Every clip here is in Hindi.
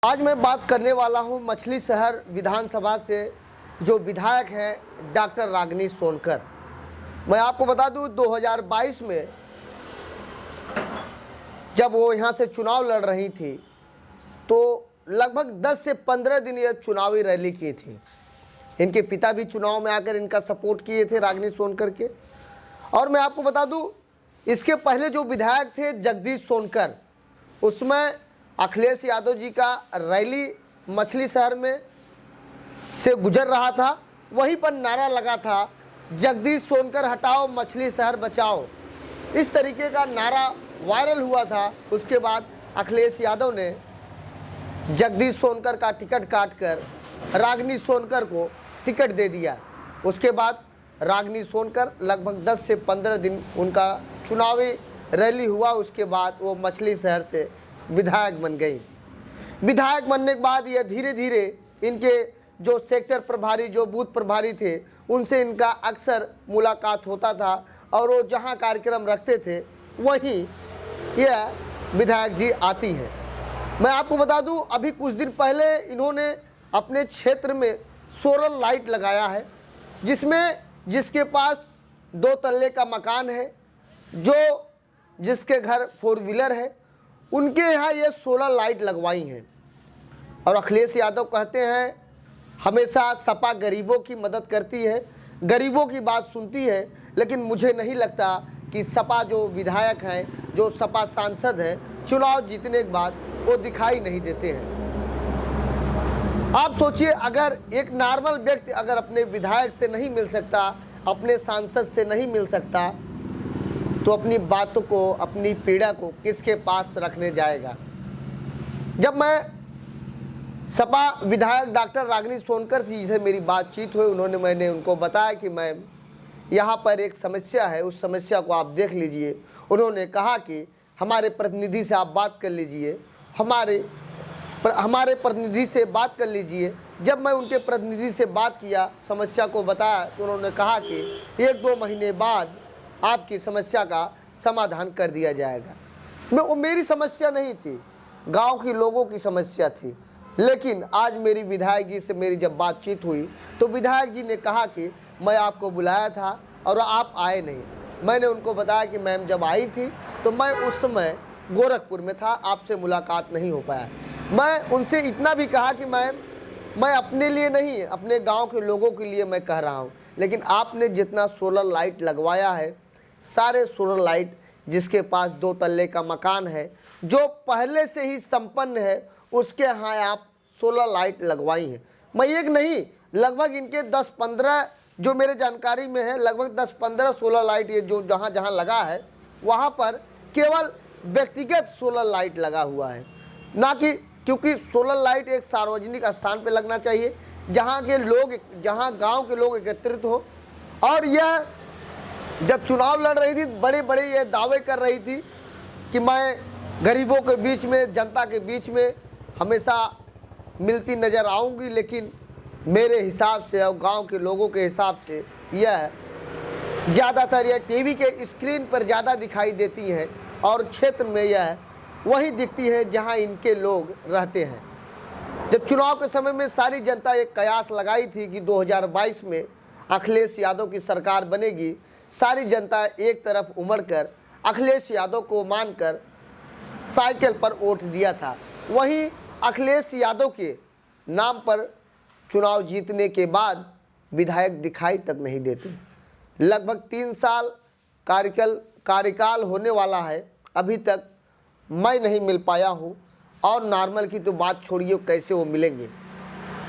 आज मैं बात करने वाला हूं मछली शहर विधानसभा से जो विधायक हैं डॉक्टर रागिनी सोनकर। मैं आपको बता दूं 2022 में जब वो यहां से चुनाव लड़ रही थी तो लगभग 10 से 15 दिन ये चुनावी रैली की थी। इनके पिता भी चुनाव में आकर इनका सपोर्ट किए थे रागिनी सोनकर के। और मैं आपको बता दूं इसके पहले जो विधायक थे जगदीश सोनकर, उसमें अखिलेश यादव जी का रैली मछली शहर में से गुजर रहा था, वहीं पर नारा लगा था जगदीश सोनकर हटाओ मछली शहर बचाओ। इस तरीके का नारा वायरल हुआ था। उसके बाद अखिलेश यादव ने जगदीश सोनकर का टिकट काटकर रागिनी सोनकर को टिकट दे दिया। उसके बाद रागिनी सोनकर लगभग 10 से 15 दिन उनका चुनावी रैली हुआ। उसके बाद वो मछली शहर से विधायक बन गई। विधायक बनने के बाद ये धीरे धीरे इनके जो सेक्टर प्रभारी, जो बूथ प्रभारी थे, उनसे इनका अक्सर मुलाकात होता था और वो जहां कार्यक्रम रखते थे वहीं यह विधायक जी आती हैं। मैं आपको बता दूं अभी कुछ दिन पहले इन्होंने अपने क्षेत्र में सोलर लाइट लगाया है, जिसके पास 2 तल्ले का मकान है, जिसके घर 4 व्हीलर है, उनके यहाँ ये सोलर लाइट लगवाई हैं। और अखिलेश यादव कहते हैं हमेशा सपा गरीबों की मदद करती है, गरीबों की बात सुनती है, लेकिन मुझे नहीं लगता कि सपा जो विधायक हैं, जो सपा सांसद हैं, चुनाव जीतने के बाद वो दिखाई नहीं देते हैं। आप सोचिए, अगर एक नॉर्मल व्यक्ति अगर अपने विधायक से नहीं मिल सकता, अपने सांसद से नहीं मिल सकता, तो अपनी बातों को, अपनी पीड़ा को किसके पास रखने जाएगा। जब मैं सपा विधायक डॉक्टर रागिनी सोनकर जी से मेरी बातचीत हुई, मैंने उनको बताया कि मैम यहाँ पर एक समस्या है, उस समस्या को आप देख लीजिए। उन्होंने कहा कि हमारे प्रतिनिधि से आप बात कर लीजिए, हमारे प्रतिनिधि से बात कर लीजिए। जब मैं उनके प्रतिनिधि से बात किया, समस्या को बताया, तो उन्होंने कहा कि 1-2 महीने बाद आपकी समस्या का समाधान कर दिया जाएगा। वो मेरी समस्या नहीं थी, गांव के लोगों की समस्या थी। लेकिन आज मेरी विधायक जी से मेरी जब बातचीत हुई तो विधायक जी ने कहा कि मैं आपको बुलाया था और आप आए नहीं। मैंने उनको बताया कि मैम जब आई थी तो मैं उस समय गोरखपुर में था, आपसे मुलाकात नहीं हो पाया। मैं उनसे इतना भी कहा कि मैम मैं अपने लिए नहीं, अपने गाँव के लोगों के लिए मैं कह रहा हूँ, लेकिन आपने जितना सोलर लाइट लगवाया है, सारे सोलर लाइट जिसके पास 2 तल्ले का मकान है, जो पहले से ही संपन्न है, उसके यहाँ आप सोलर लाइट लगवाई हैं। मैं एक नहीं, लगभग इनके 10-15 जो मेरे जानकारी में है, लगभग 10-15 सोलर लाइट ये जो जहाँ जहाँ लगा है, वहाँ पर केवल व्यक्तिगत सोलर लाइट लगा हुआ है, ना कि, क्योंकि सोलर लाइट एक सार्वजनिक स्थान पर लगना चाहिए जहाँ गाँव के लोग एकत्रित हो। और यह जब चुनाव लड़ रही थी, बड़े बड़े ये दावे कर रही थी कि मैं गरीबों के बीच में, जनता के बीच में हमेशा मिलती नज़र आऊँगी, लेकिन मेरे हिसाब से और गांव के लोगों के हिसाब से यह ज़्यादातर यह टीवी के स्क्रीन पर ज़्यादा दिखाई देती हैं और क्षेत्र में यह वही दिखती है जहां इनके लोग रहते हैं। जब चुनाव के समय में सारी जनता एक कयास लगाई थी कि 2022 में अखिलेश यादव की सरकार बनेगी, सारी जनता एक तरफ उमड़ कर अखिलेश यादव को मानकर साइकिल पर वोट दिया था। वहीं अखिलेश यादव के नाम पर चुनाव जीतने के बाद विधायक दिखाई तक नहीं देते। लगभग 3 साल कार्यकाल होने वाला है, अभी तक मैं नहीं मिल पाया हूँ, और नॉर्मल की तो बात छोड़िए, कैसे वो मिलेंगे।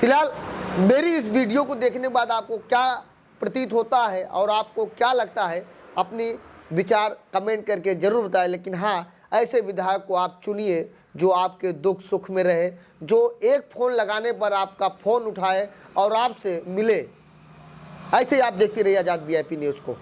फिलहाल मेरी इस वीडियो को देखने के बाद आपको क्या प्रतीत होता है और आपको क्या लगता है, अपनी विचार कमेंट करके ज़रूर बताएं। लेकिन हाँ, ऐसे विधायक को आप चुनिए जो आपके दुख सुख में रहे, जो एक फ़ोन लगाने पर आपका फ़ोन उठाए और आपसे मिले। ऐसे ही आप देखते रहिए आज़ाद VIP न्यूज़ को।